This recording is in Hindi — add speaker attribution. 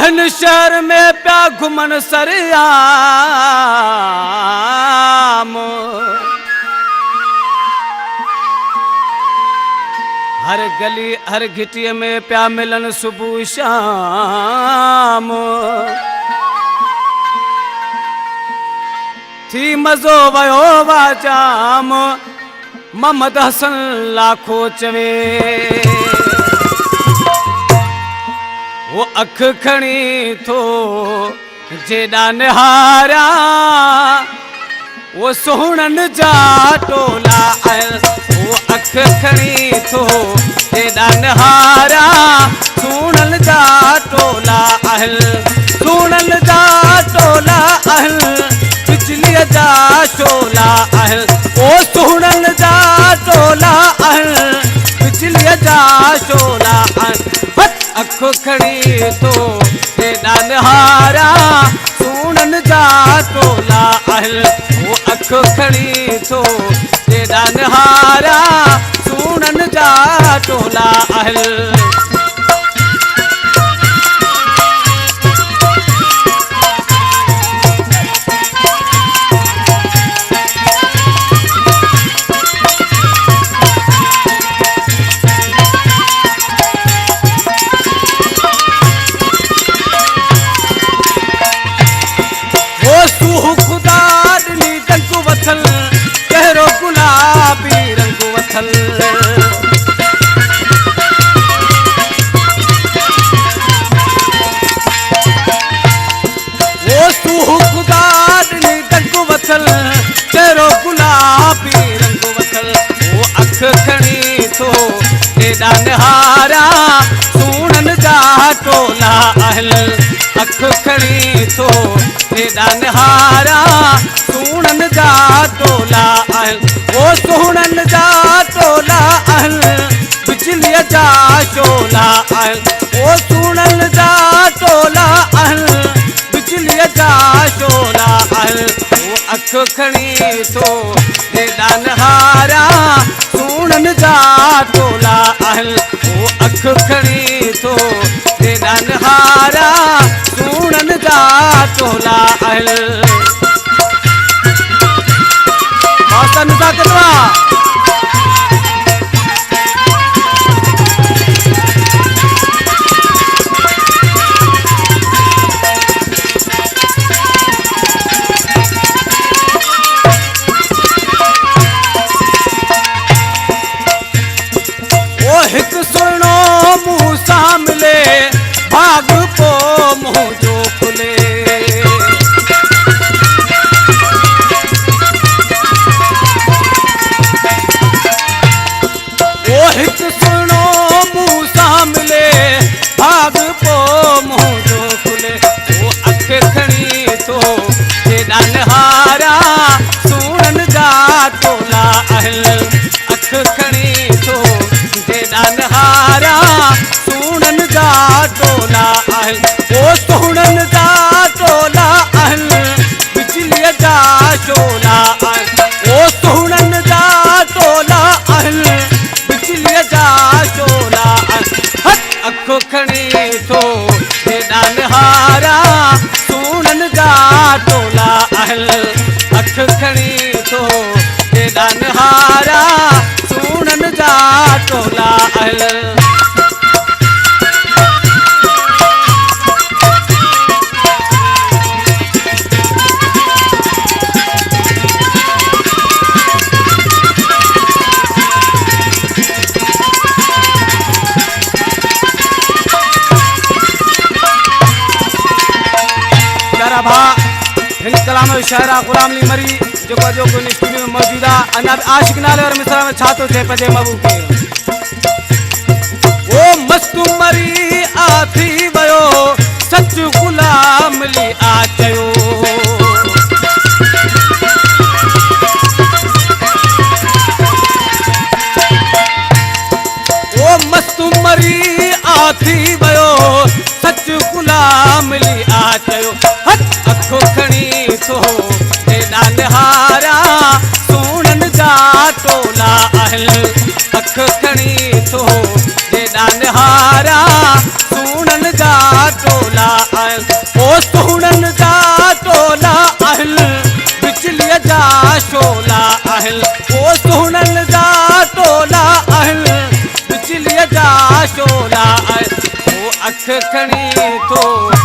Speaker 1: आहिन शहर में प्या घुमन सरियाम, हर गली हर घिटीअ में प्या मिलन सुबह शाम। थी मज़ो वयो वाजाम, मोहम्मद हसन लाखो चवे वो अख खणी थो जेॾा निहारा, वो सोहणन जा टोला आयल। वो अख खणी थो जेॾा निहारा, सोहणन जा टोला आयल। सोहणन जा टोला आयल, बिजलीअ जा शोला आयल। ओ सोहणन जा टोला आयल, बिजलीअ जा शोला आयल। अख खणी थो जेॾा निहारा, सोहणन जा टोला आयल। वो अख खणी थो जेॾा निहारा, सोहणन जा टोला आयल। कहिड़ो गुलाबी रंग वथल, वो सूह खुदा ॾिनी रंग वथल, कहिड़ो गुलाबी रंग वथल। वो अख खणी थो जेॾा निहारा, सोहणन जा टोला आयल। अख खणी थो जेॾा निहारा, सोहणन जा टोला आयल। वो सोहणन जा टोला आयल, बिजलीअ जा शोला आयल। वो सोहणन जा टोला आयल, बिजलीअ जा शोला आयल। वो अख खणी थो जेॾा निहारा, सोहणन जा टोला आयल। वो अख खणी थो जेॾा निहारा, सोहणन जा टोला आयल। वो हिक सुहिणो मुंहुं सां मिले, भाग पो मुंहुं जो खुले। वो हिक सुहिणो मुंहुं सां मिले, भाग पो मुंहुं जो खुले। वो अख खणी थो जेॾा निहारा, सोहणन जा टोला आयल। अख खणी थो जेॾा निहारा, सोहणन जा टोला आयल। वो सोहणन जा टोला आयल, बिजलीअ जा शोला आयल। वो सोहणन जा टोला आयल, बिजलीअ जा शोला आयल। अख खणी थो जेॾा निहारा, सोहणन जा टोला आयल। अख खणी थो जेॾा निहारा, सोहणन जा टोला आयल। प्यारा भा हिंद कलाम शायरा गुलाम अली मरी जेको स्टूडियो में मौजूद आहे। अञा बि आशिक नाले और मिसरा में छा थो थिए पंहिंजे महबूब खे। ओ मस्त मरी आ थी वियो, सच गुलाम अली आ चयो। ओ मस्त मरी आ थी वियो, सच गुलाम अली आ चयो। अख खणी थो जेॾा निहारा, सोहणन जा टोला आयल। अख खणी थो जेॾा निहारा, सोहणन जा टोला आयल। ओ सुहणन जा टोला आहिल बिजलीअ जा शोला आहिल ओ सुहणन जा टोला आहिल बिजलीअ जा शोला आहिल ओ अख खणी थो